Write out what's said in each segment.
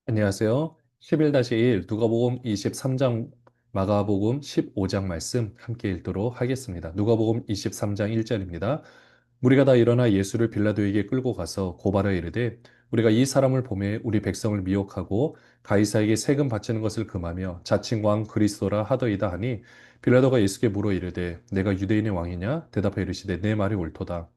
안녕하세요. 11-1 누가복음 23장, 마가복음 15장 말씀 함께 읽도록 하겠습니다. 누가복음 23장 1절입니다. 무리가 다 일어나 예수를 빌라도에게 끌고 가서 고발하여 이르되 우리가 이 사람을 보매 우리 백성을 미혹하고 가이사에게 세금 바치는 것을 금하며 자칭 왕 그리스도라 하더이다 하니 빌라도가 예수께 물어 이르되 내가 유대인의 왕이냐? 대답하여 이르시되 내 말이 옳도다.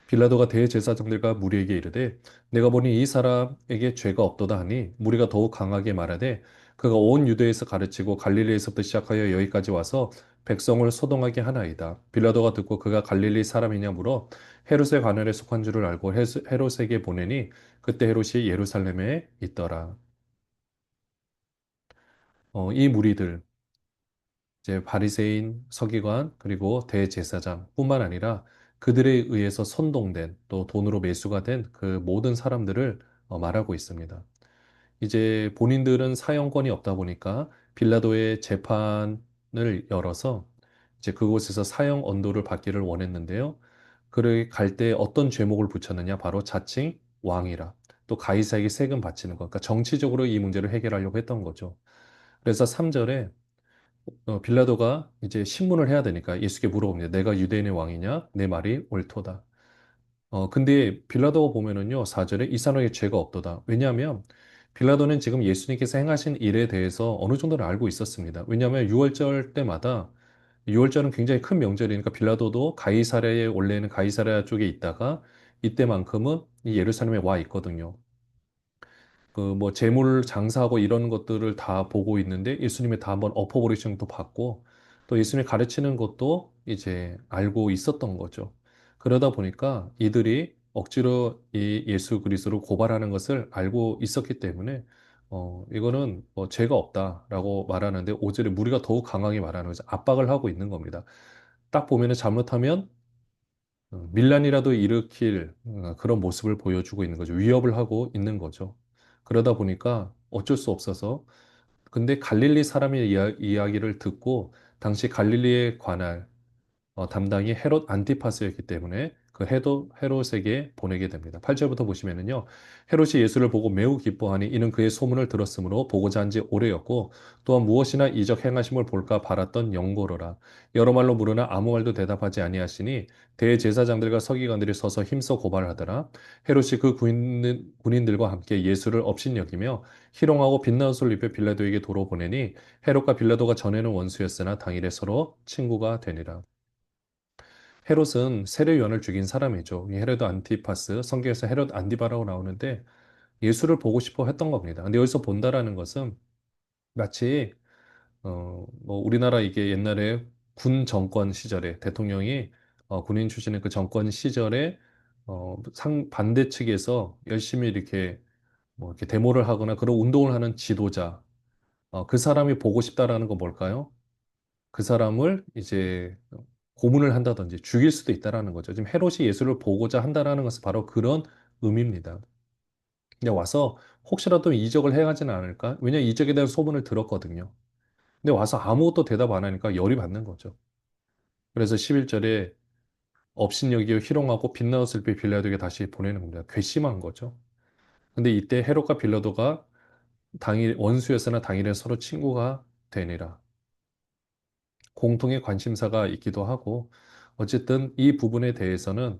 빌라도가 대제사장들과 무리에게 이르되 내가 보니 이 사람에게 죄가 없도다 하니 무리가 더욱 강하게 말하되 그가 온 유대에서 가르치고 갈릴리에서부터 시작하여 여기까지 와서 백성을 소동하게 하나이다. 빌라도가 듣고 그가 갈릴리 사람이냐 물어 헤롯의 관할에 속한 줄을 알고 헤롯에게 보내니 그때 헤롯이 예루살렘에 있더라. 이 무리들 이제 바리새인, 서기관, 그리고 대제사장뿐만 아니라 그들에 의해서 선동된 또 돈으로 매수가 된 그 모든 사람들을 말하고 있습니다. 이제 본인들은 사형권이 없다 보니까 빌라도의 재판을 열어서 이제 그곳에서 사형 언도를 받기를 원했는데요. 그를 갈 때 어떤 죄목을 붙였느냐? 바로 자칭 왕이라. 또 가이사에게 세금 바치는 것. 그러니까 정치적으로 이 문제를 해결하려고 했던 거죠. 그래서 3절에 빌라도가 이제 신문을 해야 되니까 예수께 물어봅니다. 내가 유대인의 왕이냐? 내 말이 옳도다. 근데 빌라도가 보면은요, 4절에 이 사람에게 죄가 없도다. 왜냐하면 빌라도는 지금 예수님께서 행하신 일에 대해서 어느 정도는 알고 있었습니다. 왜냐하면 6월절 때마다 6월절은 굉장히 큰 명절이니까 빌라도도 가이사랴에 원래는 가이사랴 쪽에 있다가 이때만큼은 이 예루살렘에 와 있거든요. 그 뭐 재물 장사하고 이런 것들을 다 보고 있는데 예수님이 다 한번 엎어버리시는 것도 봤고 또 예수님이 가르치는 것도 이제 알고 있었던 거죠. 그러다 보니까 이들이 억지로 이 예수 그리스도를 고발하는 것을 알고 있었기 때문에 이거는 뭐 죄가 없다라고 말하는데 오절에 무리가 더욱 강하게 말하는 거죠. 압박을 하고 있는 겁니다. 딱 보면은 잘못하면 밀란이라도 일으킬 그런 모습을 보여주고 있는 거죠. 위협을 하고 있는 거죠. 그러다 보니까 어쩔 수 없어서 근데 갈릴리 사람의 이야기를 듣고 당시 갈릴리에 관할 담당이 헤롯 안티파스였기 때문에 그 헤롯에게 보내게 됩니다. 8절부터 보시면은요. 헤롯이 예수를 보고 매우 기뻐하니 이는 그의 소문을 들었으므로 보고자 한지 오래였고 또한 무엇이나 이적 행하심을 볼까 바랐던 영고로라. 여러 말로 물으나 아무 말도 대답하지 아니하시니 대제사장들과 서기관들이 서서 힘써 고발하더라. 헤롯이 그 군인들과 함께 예수를 업신여기며 희롱하고 빛나는 옷을 입혀 빌라도에게 도로 보내니 헤롯과 빌라도가 전에는 원수였으나 당일에 서로 친구가 되니라. 헤롯은 세례요한을 죽인 사람이죠. 이 헤롯 안티파스, 성경에서 헤롯 안디바라고 나오는데 예수를 보고 싶어 했던 겁니다. 근데 여기서 본다라는 것은 마치 뭐 우리나라 이게 옛날에 군 정권 시절에 대통령이 군인 출신의 그 정권 시절에 반대 측에서 열심히 이렇게 뭐 이렇게 데모를 하거나 그런 운동을 하는 지도자, 그 사람이 보고 싶다라는 건 뭘까요? 그 사람을 이제 고문을 한다든지 죽일 수도 있다라는 거죠. 지금 헤롯이 예수를 보고자 한다라는 것은 바로 그런 의미입니다. 그냥 와서 혹시라도 이적을 행하지는 않을까? 왜냐 이적에 대한 소문을 들었거든요. 근데 와서 아무것도 대답 안 하니까 열이 받는 거죠. 그래서 11절에 업신여기어 희롱하고 빛나는 슬피 빌라도에게 다시 보내는 겁니다. 괘씸한 거죠. 근데 이때 헤롯과 빌라도가 당일 원수였으나 당일에 서로 친구가 되니라. 공통의 관심사가 있기도 하고 어쨌든 이 부분에 대해서는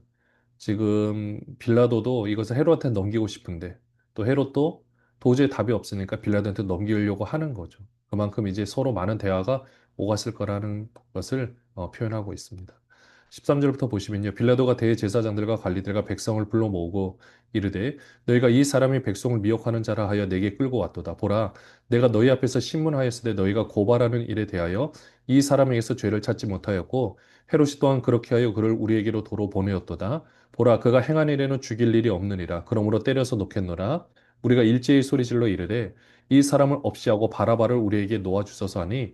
지금 빌라도도 이것을 헤롯한테 넘기고 싶은데 또 헤롯도 도저히 답이 없으니까 빌라도한테 넘기려고 하는 거죠. 그만큼 이제 서로 많은 대화가 오갔을 거라는 것을 표현하고 있습니다. 13절부터 보시면요. 빌라도가 대제사장들과 관리들과 백성을 불러 모으고 이르되 너희가 이 사람이 백성을 미혹하는 자라 하여 내게 끌고 왔도다. 보라 내가 너희 앞에서 신문하였을 때 너희가 고발하는 일에 대하여 이 사람에게서 죄를 찾지 못하였고 헤롯이 또한 그렇게 하여 그를 우리에게로 도로 보내었도다. 보라 그가 행한 일에는 죽일 일이 없느니라. 그러므로 때려서 놓겠노라. 우리가 일제히 소리질러 이르되 이 사람을 없이 하고 바라바를 우리에게 놓아 주소서 하니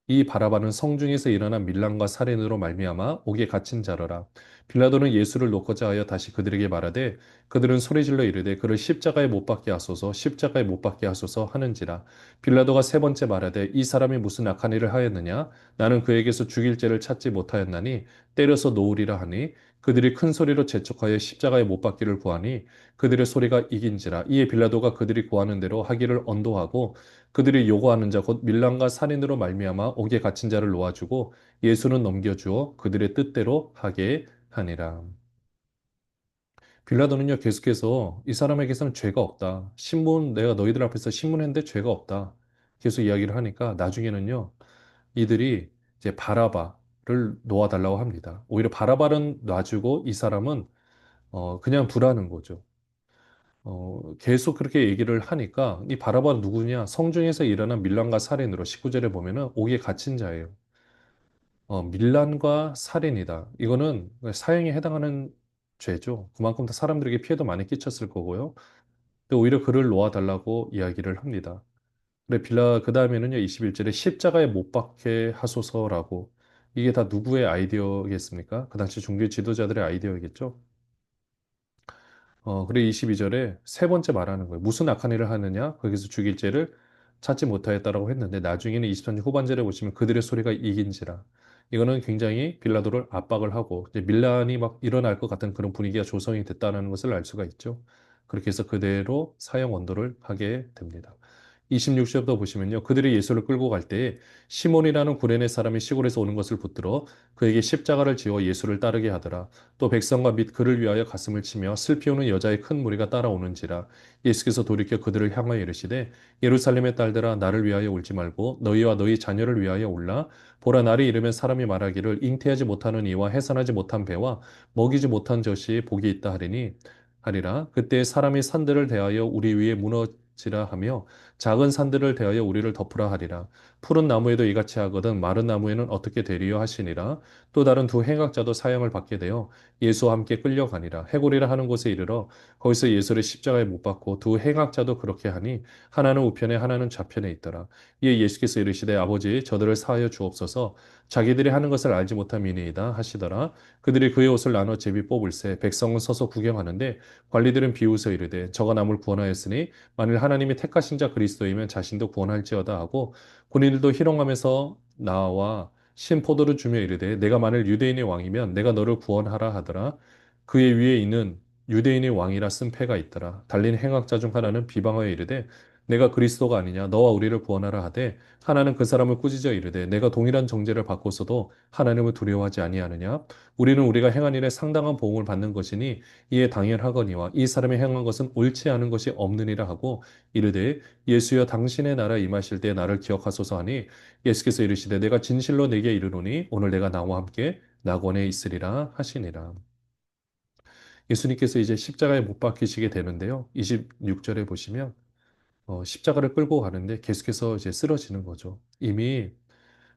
이 바라바는 성중에서 일어난 밀란과 살인으로 말미암아 옥에 갇힌 자러라. 빌라도는 예수를 놓고자 하여 다시 그들에게 말하되 그들은 소리질러 이르되 그를 십자가에 못 박게 하소서 십자가에 못 박게 하소서 하는지라. 빌라도가 세 번째 말하되 이 사람이 무슨 악한 일을 하였느냐 나는 그에게서 죽일 죄를 찾지 못하였나니 때려서 놓으리라 하니 그들이 큰 소리로 재촉하여 십자가에 못 박기를 구하니 그들의 소리가 이긴지라. 이에 빌라도가 그들이 구하는 대로 하기를 언도하고 그들이 요구하는 자 곧 밀란과 살인으로 말미암아 옥에 갇힌 자를 놓아주고 예수는 넘겨주어 그들의 뜻대로 하게 하니라. 빌라도는요, 계속해서 이 사람에게서는 죄가 없다. 내가 너희들 앞에서 신문했는데 죄가 없다. 계속 이야기를 하니까 나중에는요, 이들이 이제 바라바를 놓아달라고 합니다. 오히려 바라바는 놔주고 이 사람은 그냥 두라는 거죠. 계속 그렇게 얘기를 하니까 이 바라바는 누구냐? 성중에서 일어난 밀란과 살인으로 19절에 보면은 옥에 갇힌 자예요. 밀란과 살인이다. 이거는 사형에 해당하는 죄죠. 그만큼 더 사람들에게 피해도 많이 끼쳤을 거고요. 근데 오히려 그를 놓아달라고 이야기를 합니다. 그래, 그 다음에는요, 21절에 십자가에 못 박게 하소서라고. 이게 다 누구의 아이디어겠습니까? 그 당시 종교 지도자들의 아이디어겠죠? 그래 22절에 세 번째 말하는 거예요. 무슨 악한 일을 하느냐? 거기서 죽일 죄를 찾지 못하였다라고 했는데 나중에는 23절 후반절에 보시면 그들의 소리가 이긴지라. 이거는 굉장히 빌라도를 압박을 하고 이제 밀란이 막 일어날 것 같은 그런 분위기가 조성이 됐다는 것을 알 수가 있죠. 그렇게 해서 그대로 사형 원도를 하게 됩니다. 26절부터 보시면요. 그들이 예수를 끌고 갈 때에 시몬이라는 구레네 사람이 시골에서 오는 것을 붙들어 그에게 십자가를 지어 예수를 따르게 하더라. 또 백성과 및 그를 위하여 가슴을 치며 슬피 우는 여자의 큰 무리가 따라오는지라. 예수께서 돌이켜 그들을 향하여 이르시되 예루살렘의 딸들아 나를 위하여 울지 말고 너희와 너희 자녀를 위하여 울라. 보라 날이 이르면 사람이 말하기를 잉태하지 못하는 이와 해산하지 못한 배와 먹이지 못한 젖이 복이 있다 하리라. 그때 사람이 산들을 대하여 우리 위에 무너지라 하며 작은 산들을 대하여 우리를 덮으라 하리라. 푸른 나무에도 이같이 하거든 마른 나무에는 어떻게 되리요 하시니라. 또 다른 두 행악자도 사형을 받게 되어 예수와 함께 끌려가니라. 해골이라 하는 곳에 이르러 거기서 예수를 십자가에 못 박고 두 행악자도 그렇게 하니 하나는 우편에 하나는 좌편에 있더라. 이에 예수께서 이르시되 아버지 저들을 사하여 주옵소서 자기들이 하는 것을 알지 못함이니이다 하시더라. 그들이 그의 옷을 나눠 제비 뽑을새 백성은 서서 구경하는데 관리들은 비웃어 이르되 저가 남을 구원하였으니 만일 하나님이 택하신 자 그리스도이면 자신도 구원할지어다 하고 군인들도 희롱하면서 나와 신 포도를 주며 이르되 내가 만일 유대인의 왕이면 내가 너를 구원하라 하더라. 그의 위에 있는 유대인의 왕이라 쓴 패가 있더라. 달린 행악자 중 하나는 비방하여 이르되 내가 그리스도가 아니냐 너와 우리를 구원하라 하되 하나는 그 사람을 꾸짖어 이르되 내가 동일한 정죄를 받고서도 하나님을 두려워하지 아니하느냐 우리는 우리가 행한 일에 상당한 보응을 받는 것이니 이에 당연하거니와 이 사람이 행한 것은 옳지 않은 것이 없느니라 하고 이르되 예수여 당신의 나라 임하실 때 나를 기억하소서 하니 예수께서 이르시되 내가 진실로 내게 이르노니 오늘 내가 나와 함께 낙원에 있으리라 하시니라. 예수님께서 이제 십자가에 못 박히시게 되는데요. 26절에 보시면 십자가를 끌고 가는데 계속해서 이제 쓰러지는 거죠. 이미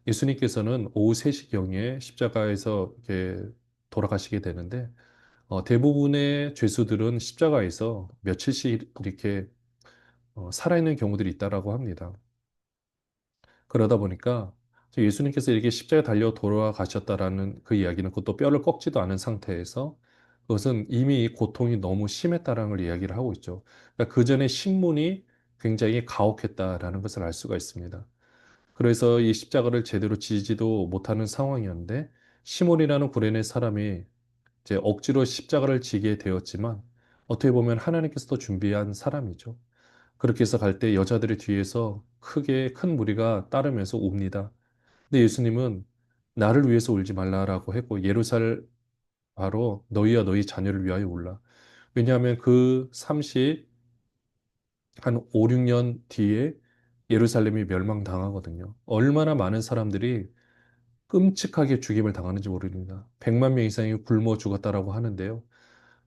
예수님께서는 오후 3시경에 십자가에서 이렇게 돌아가시게 되는데 대부분의 죄수들은 십자가에서 며칠씩 이렇게 살아있는 경우들이 있다라고 합니다. 그러다 보니까 예수님께서 이렇게 십자가에 달려 돌아가셨다라는 그 이야기는 그것도 뼈를 꺾지도 않은 상태에서 그것은 이미 고통이 너무 심했다라는 걸 이야기를 하고 있죠. 그러니까 그 전에 신문이 굉장히 가혹했다라는 것을 알 수가 있습니다. 그래서 이 십자가를 제대로 지지도 못하는 상황이었는데 시몬이라는 구레네 사람이 이제 억지로 십자가를 지게 되었지만 어떻게 보면 하나님께서도 준비한 사람이죠. 그렇게 해서 갈 때 여자들이 뒤에서 크게 큰 무리가 따르면서 웁니다. 근데 예수님은 나를 위해서 울지 말라라고 했고 예루살렘 바로 너희와 너희 자녀를 위하여 울라. 왜냐하면 그 5, 6년 뒤에 예루살렘이 멸망당하거든요. 얼마나 많은 사람들이 끔찍하게 죽임을 당하는지 모릅니다. 100만 명 이상이 굶어 죽었다라고 하는데요.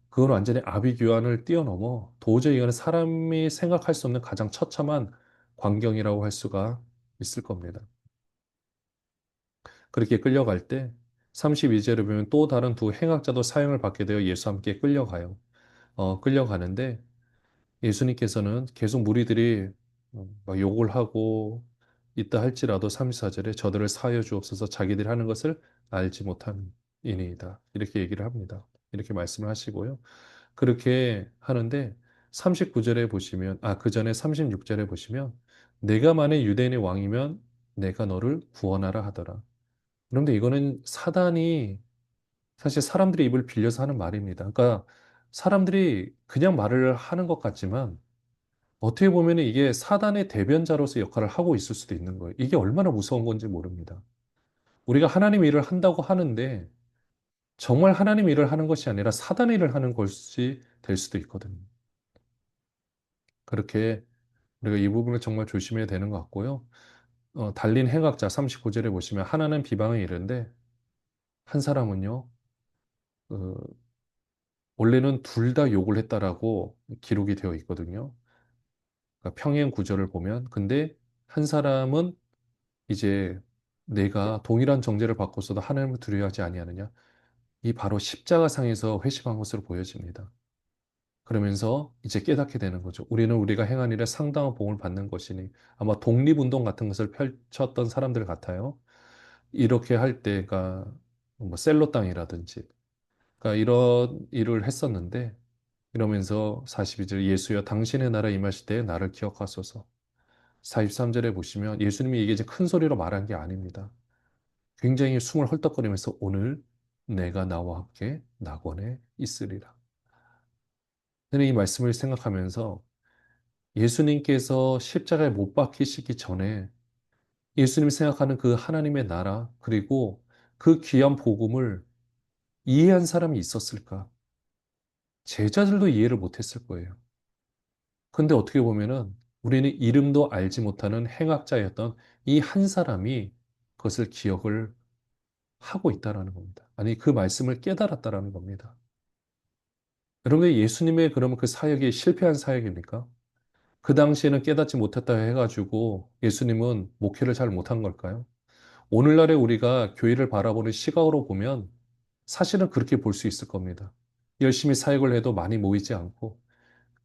그건 완전히 아비규환을 뛰어넘어 도저히 이거는 사람이 생각할 수 없는 가장 처참한 광경이라고 할 수가 있을 겁니다. 그렇게 끌려갈 때 32절에 보면 또 다른 두 행악자도 사형을 받게 되어 예수와 함께 끌려가요. 끌려가는데 예수님께서는 계속 무리들이 막 욕을 하고 있다 할지라도 34절에 저들을 사하여 주옵소서 자기들이 하는 것을 알지 못함이니이다. 이렇게 얘기를 합니다. 이렇게 말씀을 하시고요. 그렇게 하는데 39절에 보시면 그 전에 36절에 보시면 내가 만일 유대인의 왕이면 내가 너를 구원하라 하더라. 그런데 이거는 사단이 사실 사람들이 입을 빌려서 하는 말입니다. 그러니까 사람들이 그냥 말을 하는 것 같지만 어떻게 보면 이게 사단의 대변자로서 역할을 하고 있을 수도 있는 거예요. 이게 얼마나 무서운 건지 모릅니다. 우리가 하나님 일을 한다고 하는데 정말 하나님 일을 하는 것이 아니라 사단의 일을 하는 것이 될 수도 있거든요. 그렇게 우리가 이 부분을 정말 조심해야 되는 것 같고요. 달린 행악자 39절에 보시면 하나는 비방에 이르는데 한 사람은요, 어, 원래는 둘 다 욕을 했다라고 기록이 되어 있거든요. 그러니까 평행 구절을 보면. 근데 한 사람은 이제 내가 동일한 정죄를 받고서도 하나님을 두려워하지 아니하느냐. 이 바로 십자가상에서 회심한 것으로 보여집니다. 그러면서 이제 깨닫게 되는 거죠. 우리는 우리가 행한 일에 상당한 복을 받는 것이니 아마 독립운동 같은 것을 펼쳤던 사람들 같아요. 이렇게 할 때가 뭐 셀로 땅이라든지 그러니까 이런 일을 했었는데 이러면서 42절 예수여 당신의 나라 임하실 때 나를 기억하소서. 43절에 보시면 예수님이 이게 이제 큰 소리로 말한 게 아닙니다. 굉장히 숨을 헐떡거리면서 오늘 내가 나와 함께 낙원에 있으리라. 저는 이 말씀을 생각하면서 예수님께서 십자가에 못 박히시기 전에 예수님이 생각하는 그 하나님의 나라 그리고 그 귀한 복음을 이해한 사람이 있었을까? 제자들도 이해를 못했을 거예요. 근데 어떻게 보면은 우리는 이름도 알지 못하는 행악자였던 이 한 사람이 그것을 기억을 하고 있다라는 겁니다. 아니, 그 말씀을 깨달았다라는 겁니다. 여러분, 예수님의 그러면 그 사역이 실패한 사역입니까? 그 당시에는 깨닫지 못했다 해가지고 예수님은 목회를 잘 못한 걸까요? 오늘날에 우리가 교회를 바라보는 시각으로 보면 사실은 그렇게 볼 수 있을 겁니다. 열심히 사역을 해도 많이 모이지 않고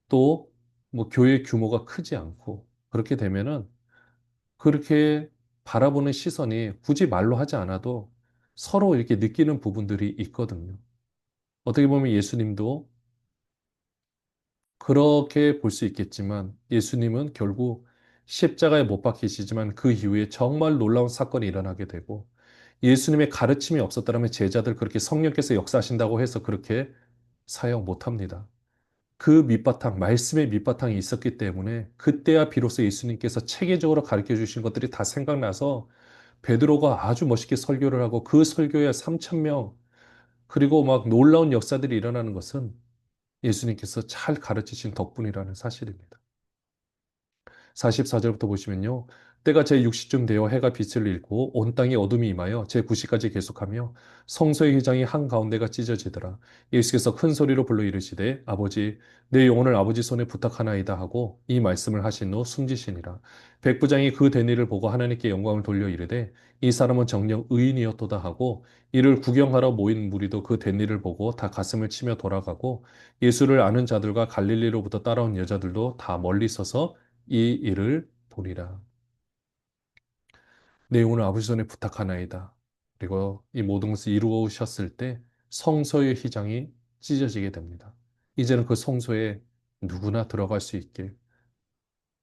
또 뭐 교회 규모가 크지 않고 그렇게 되면은 그렇게 바라보는 시선이 굳이 말로 하지 않아도 서로 이렇게 느끼는 부분들이 있거든요. 어떻게 보면 예수님도 그렇게 볼 수 있겠지만 예수님은 결국 십자가에 못 박히시지만 그 이후에 정말 놀라운 사건이 일어나게 되고 예수님의 가르침이 없었다면 제자들 그렇게 성령께서 역사하신다고 해서 그렇게 사역 못 합니다. 그 밑바탕, 말씀의 밑바탕이 있었기 때문에 그때야 비로소 예수님께서 체계적으로 가르쳐 주신 것들이 다 생각나서 베드로가 아주 멋있게 설교를 하고 그 설교에 3천 명 그리고 막 놀라운 역사들이 일어나는 것은 예수님께서 잘 가르치신 덕분이라는 사실입니다. 44절부터 보시면요. 때가 제6시쯤 되어 해가 빛을 잃고 온 땅에 어둠이 임하여 제9시까지 계속하며 성소의 휘장이 한가운데가 찢어지더라. 예수께서 큰 소리로 불러 이르시되 아버지 내 영혼을 아버지 손에 부탁하나이다 하고 이 말씀을 하신 후 숨지시니라. 백부장이 그 된 일을 보고 하나님께 영광을 돌려 이르되 이 사람은 정녕 의인이었도다 하고 이를 구경하러 모인 무리도 그 된 일을 보고 다 가슴을 치며 돌아가고 예수를 아는 자들과 갈릴리로부터 따라온 여자들도 다 멀리 서서 이 일을 보리라. 내용은 아버지 손에 부탁하나이다. 그리고 이 모든 것을 이루셨을 때 성소의 휘장이 찢어지게 됩니다. 이제는 그 성소에 누구나 들어갈 수 있게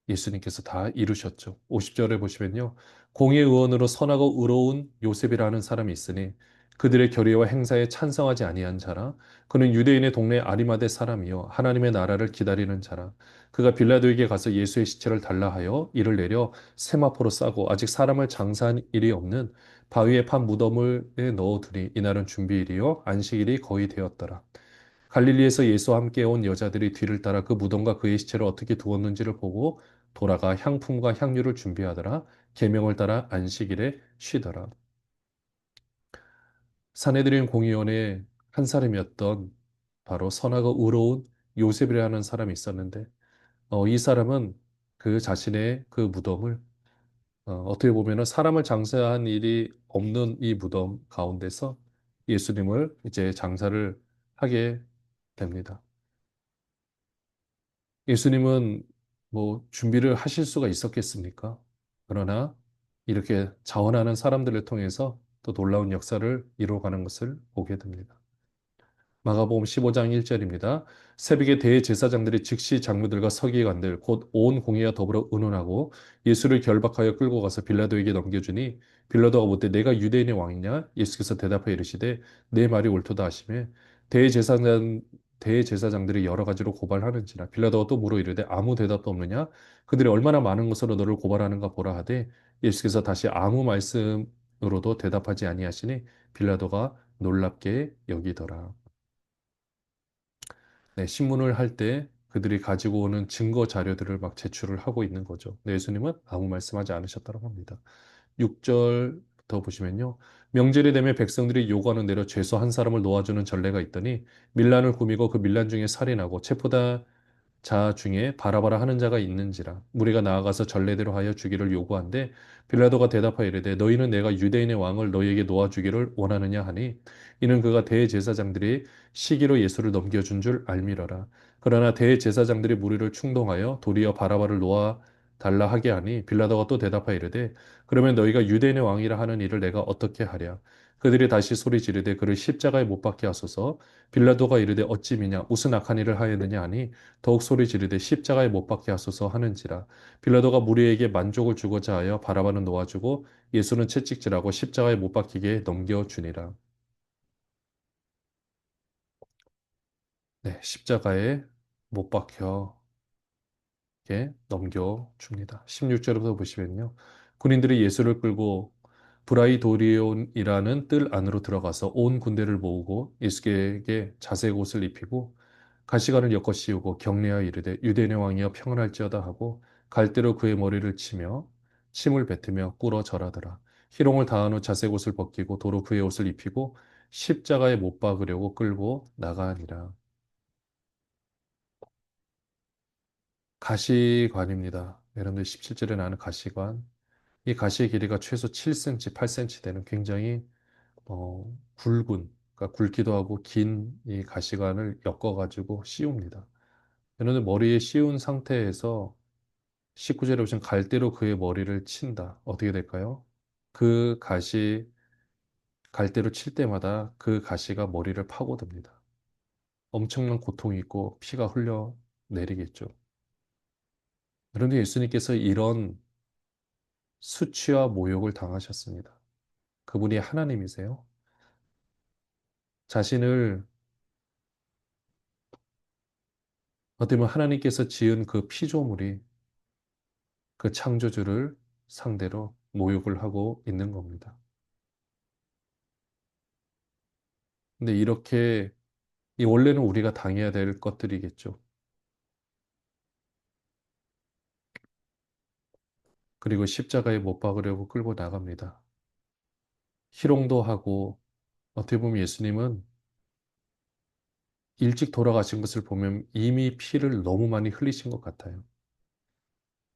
예수님께서 다 이루셨죠. 50절에 보시면요. 공의 의원으로 선하고 의로운 요셉이라는 사람이 있으니 그들의 결의와 행사에 찬성하지 아니한 자라. 그는 유대인의 동네 아리마대 사람이요 하나님의 나라를 기다리는 자라. 그가 빌라도에게 가서 예수의 시체를 달라 하여 이를 내려 세마포로 싸고 아직 사람을 장사한 일이 없는 바위에 판 무덤을 넣어두니 이날은 준비일이요 안식일이 거의 되었더라. 갈릴리에서 예수와 함께 온 여자들이 뒤를 따라 그 무덤과 그의 시체를 어떻게 두었는지를 보고 돌아가 향품과 향유를 준비하더라. 계명을 따라 안식일에 쉬더라. 사내들인 공의원의 한 사람이었던 바로 선하고 의로운 요셉이라는 사람이 있었는데 이 사람은 그 자신의 그 무덤을 어떻게 보면은 사람을 장사한 일이 없는 이 무덤 가운데서 예수님을 이제 장사를 하게 됩니다. 예수님은 뭐 준비를 하실 수가 있었겠습니까? 그러나 이렇게 자원하는 사람들을 통해서 또 놀라운 역사를 이루어가는 것을 보게 됩니다. 마가복음 15장 1절입니다. 새벽에 대제사장들이 즉시 장로들과 서기관들 곧 온 공회와 더불어 의논하고 예수를 결박하여 끌고 가서 빌라도에게 넘겨주니 빌라도가 묻되 내가 유대인의 왕이냐? 예수께서 대답하여 이르시되 내 말이 옳도다 하시매 대제사장 대제사장들이 여러 가지로 고발하는지라 빌라도가 또 물어 이르되 아무 대답도 없느냐? 그들이 얼마나 많은 것으로 너를 고발하는가 보라 하되 예수께서 다시 아무 말씀으로도 대답하지 아니하시니 빌라도가 놀랍게 여기더라. 네, 신문을 할 때 그들이 가지고 오는 증거 자료들을 막 제출을 하고 있는 거죠. 근데 예수님은 아무 말씀하지 않으셨다고 합니다. 6절부터 보시면요. 명절이 되면 백성들이 요구하는 대로 죄수 한 사람을 놓아주는 전례가 있더니 밀란을 꾸미고 그 밀란 중에 살인하고 체포다 자 중에 바라바라 하는 자가 있는지라 무리가 나아가서 전례대로 하여 주기를 요구한데 빌라도가 대답하여 이르되 너희는 내가 유대인의 왕을 너희에게 놓아주기를 원하느냐 하니 이는 그가 대제사장들이 시기로 예수를 넘겨준 줄 알미러라. 그러나 대제사장들이 무리를 충동하여 도리어 바라바를 놓아 달라 하게 하니 빌라도가 또 대답하여 이르되 그러면 너희가 유대인의 왕이라 하는 일을 내가 어떻게 하랴. 그들이 다시 소리 지르되 그를 십자가에 못 박게 하소서. 빌라도가 이르되 어찌 미냐 무슨 악한 일을 하였느냐 하니 더욱 소리 지르되 십자가에 못 박게 하소서 하는지라. 빌라도가 무리에게 만족을 주고자 하여 바라바는 놓아주고 예수는 채찍질하고 십자가에 못 박히게 넘겨주니라. 네, 십자가에 못 박혀 게 넘겨줍니다. 16절부터 보시면요. 군인들이 예수를 끌고 브라이도리온이라는 뜰 안으로 들어가서 온 군대를 모으고 예수께 자색 옷을 입히고 가시관을 엮어 씌우고 격려하여 이르되 유대인의 왕이여 평안할지어다 하고 갈대로 그의 머리를 치며 침을 뱉으며 꿇어 절하더라. 희롱을 다한 후 자색 옷을 벗기고 도로 그의 옷을 입히고 십자가에 못 박으려고 끌고 나가니라. 가시관입니다. 여러분들 17절에 나오는 가시관. 이 가시의 길이가 최소 7cm, 8cm 되는 굉장히 굵은, 그러니까 굵기도 하고 긴 이 가시관을 엮어가지고 씌웁니다. 여러분들 머리에 씌운 상태에서 19절에 보시면 갈대로 그의 머리를 친다. 어떻게 될까요? 그 가시, 갈대로 칠 때마다 그 가시가 머리를 파고듭니다. 엄청난 고통이 있고 피가 흘러 내리겠죠. 그런데 예수님께서 이런 수치와 모욕을 당하셨습니다. 그분이 하나님이세요. 자신을 어떻게 보면 하나님께서 지은 그 피조물이 그 창조주를 상대로 모욕을 하고 있는 겁니다. 근데 이렇게 이 원래는 우리가 당해야 될 것들이겠죠. 그리고 십자가에 못 박으려고 끌고 나갑니다. 희롱도 하고 어떻게 보면 예수님은 일찍 돌아가신 것을 보면 이미 피를 너무 많이 흘리신 것 같아요.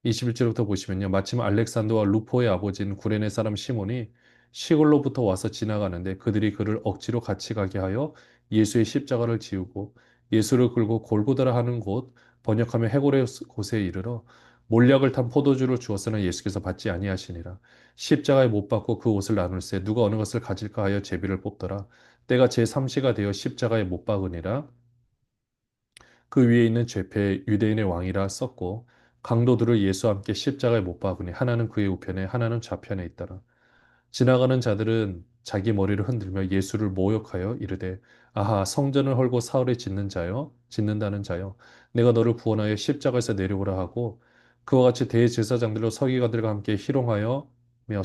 21절부터 보시면요. 마침 알렉산더와 루포의 아버지인 구레네 사람 시몬이 시골로부터 와서 지나가는데 그들이 그를 억지로 같이 가게 하여 예수의 십자가를 지우고 예수를 끌고 골고다라 하는 곳 번역하면 해골의 곳에 이르러 몰약을 탄 포도주를 주었으나 예수께서 받지 아니하시니라. 십자가에 못 박고 그 옷을 나눌세 누가 어느 것을 가질까 하여 제비를 뽑더라. 때가 제3시가 되어 십자가에 못 박으니라. 그 위에 있는 죄패 유대인의 왕이라 썼고 강도들을 예수와 함께 십자가에 못 박으니 하나는 그의 우편에 하나는 좌편에 있더라. 지나가는 자들은 자기 머리를 흔들며 예수를 모욕하여 이르되 아하 성전을 헐고 사흘에 짓는다는 자여 내가 너를 구원하여 십자가에서 내려오라 하고 그와 같이 대제사장들로 서기관들과 함께 희롱하여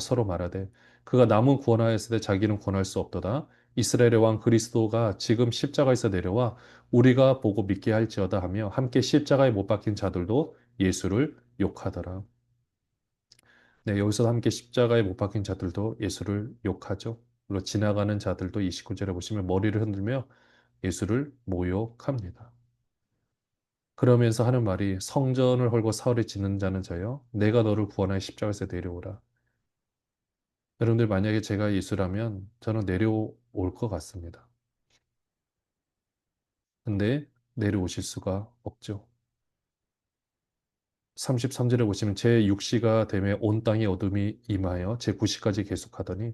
서로 말하되 그가 남은 구원하였으되 자기는 구원할 수 없도다. 이스라엘의 왕 그리스도가 지금 십자가에서 내려와 우리가 보고 믿게 할지어다 하며 함께 십자가에 못 박힌 자들도 예수를 욕하더라. 네, 여기서 함께 십자가에 못 박힌 자들도 예수를 욕하죠. 그리고 지나가는 자들도 29절에 보시면 머리를 흔들며 예수를 모욕합니다. 그러면서 하는 말이 성전을 헐고 사흘에 짓는 자는 저요. 내가 너를 구원하여 십자가에서 내려오라. 여러분들 만약에 제가 예수라면 저는 내려올 것 같습니다. 근데 내려오실 수가 없죠. 33절에 보시면 제 6시가 되매 온 땅에 어둠이 임하여 제 9시까지 계속하더니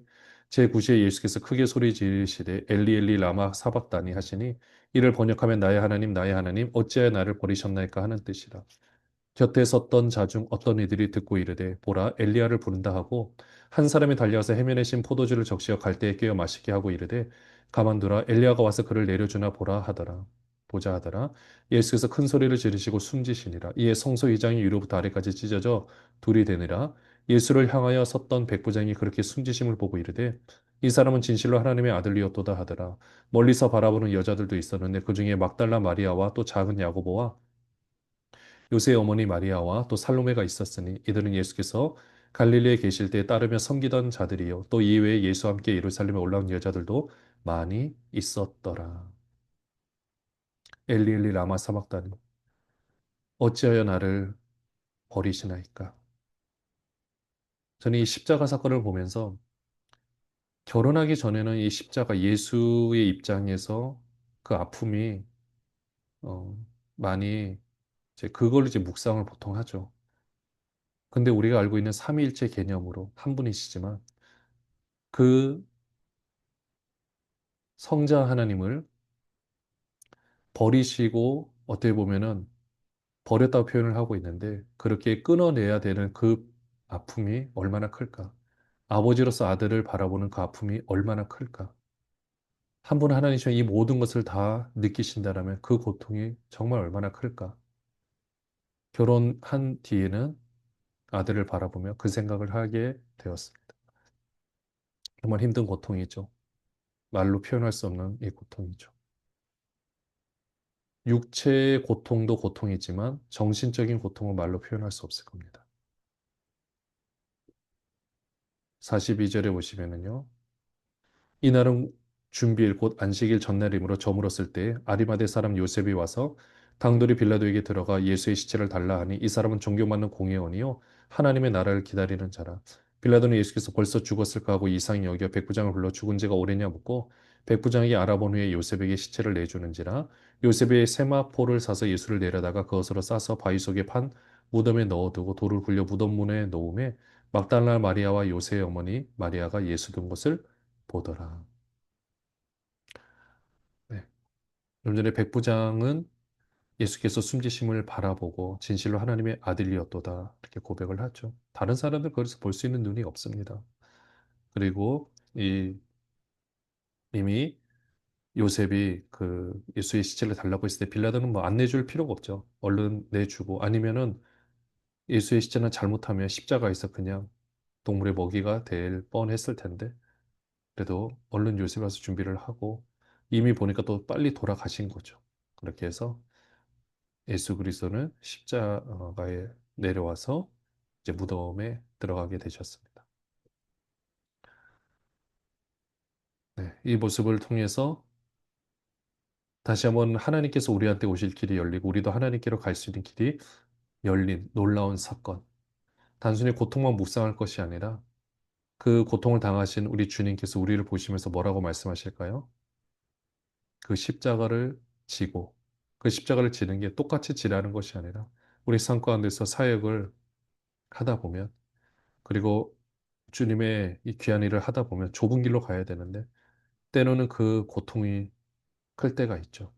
제9시에 예수께서 크게 소리 지르시되 엘리 엘리 라마 사박다니 하시니 이를 번역하면 나의 하나님 어찌하여 나를 버리셨나이까 하는 뜻이라. 곁에 섰던 자 중 어떤 이들이 듣고 이르되 보라 엘리야를 부른다 하고 한 사람이 달려와서 해면에 신 포도주를 적시어 갈대에 끼어 마시게 하고 이르되 가만두라 엘리야가 와서 그를 내려주나 보라 하더라. 보자 하더라. 예수께서 큰 소리를 지르시고 숨지시니라. 이에 성소 의장이 위로부터 아래까지 찢어져 둘이 되니라. 예수를 향하여 섰던 백부장이 그렇게 숨지심을 보고 이르되 이 사람은 진실로 하나님의 아들이었도다 하더라. 멀리서 바라보는 여자들도 있었는데 그 중에 막달라 마리아와 또 작은 야고보와 요새의 어머니 마리아와 또 살로메가 있었으니 이들은 예수께서 갈릴리에 계실 때 따르며 섬기던 자들이요. 또 이외에 예수와 함께 예루살렘에 올라온 여자들도 많이 있었더라. 엘리 엘리 라마 사박다니 어찌하여 나를 버리시나이까. 저는 이 십자가 사건을 보면서 결혼하기 전에는 이 십자가 예수의 입장에서 그 아픔이 어, 많이 이제 그걸 이제 묵상을 보통 하죠. 근데 우리가 알고 있는 삼위일체 개념으로 한 분이시지만 그 성자 하나님을 버리시고 어떻게 보면은 버렸다고 표현을 하고 있는데 그렇게 끊어내야 되는 그 아픔이 얼마나 클까? 아버지로서 아들을 바라보는 그 아픔이 얼마나 클까? 한 분 하나님이시면 이 모든 것을 다 느끼신다라면 그 고통이 정말 얼마나 클까? 결혼한 뒤에는 아들을 바라보며 그 생각을 하게 되었습니다. 정말 힘든 고통이죠. 말로 표현할 수 없는 이 고통이죠. 육체의 고통도 고통이지만 정신적인 고통은 말로 표현할 수 없을 겁니다. 42절에 보시면은요. 이날은 준비일 곧 안식일 전날이므로 저물었을 때 아리마대 사람 요셉이 와서 당돌이 빌라도에게 들어가 예수의 시체를 달라 하니 이 사람은 존경받는 공회원이요 하나님의 나라를 기다리는 자라. 빌라도는 예수께서 벌써 죽었을까 하고 이상히 여겨 백부장을 불러 죽은 지가 오래냐 묻고 백부장에게 알아본 후에 요셉에게 시체를 내주는지라. 요셉이 세마포를 사서 예수를 내려다가 그것으로 싸서 바위 속에 판 무덤에 넣어두고 돌을 굴려 무덤 문에 놓음에 막달라 마리아와 요새의 어머니 마리아가 예수 든 것을 보더라. 네. 좀 전에 백부장은 예수께서 숨지심을 바라보고 진실로 하나님의 아들이었도다 이렇게 고백을 하죠. 다른 사람들 거기서 볼 수 있는 눈이 없습니다. 그리고 이미 요셉이 그 예수의 시체를 달라고 했을 때 빌라도는 뭐 안 내줄 필요가 없죠. 얼른 내주고 아니면은 예수의 시체는 잘못하면 십자가에서 그냥 동물의 먹이가 될 뻔했을 텐데 그래도 얼른 요셉 와서 준비를 하고 이미 보니까 또 빨리 돌아가신 거죠. 그렇게 해서 예수 그리스도는 십자가에 내려와서 이제 무덤에 들어가게 되셨습니다. 네, 이 모습을 통해서 다시 한번 하나님께서 우리한테 오실 길이 열리고 우리도 하나님께로 갈 수 있는 길이 열린 놀라운 사건. 단순히 고통만 묵상할 것이 아니라 그 고통을 당하신 우리 주님께서 우리를 보시면서 뭐라고 말씀하실까요? 그 십자가를 지고 그 십자가를 지는 게 똑같이 지라는 것이 아니라 우리 삶 가운데서 사역을 하다 보면 그리고 주님의 이 귀한 일을 하다 보면 좁은 길로 가야 되는데 때로는 그 고통이 클 때가 있죠.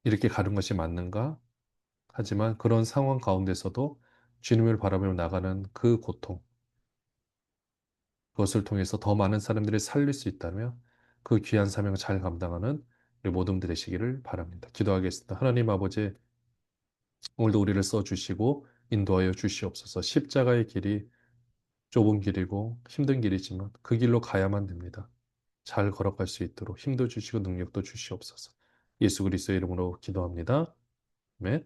이렇게 가는 것이 맞는가? 하지만 그런 상황 가운데서도 주님을 바라보며 나가는 그 고통, 그것을 통해서 더 많은 사람들을 살릴 수 있다면 그 귀한 사명을 잘 감당하는 우리 모든 분들 되시기를 바랍니다. 기도하겠습니다. 하나님 아버지, 오늘도 우리를 써주시고 인도하여 주시옵소서. 십자가의 길이 좁은 길이고 힘든 길이지만 그 길로 가야만 됩니다. 잘 걸어갈 수 있도록 힘도 주시고 능력도 주시옵소서. 예수 그리스도의 이름으로 기도합니다. 아멘.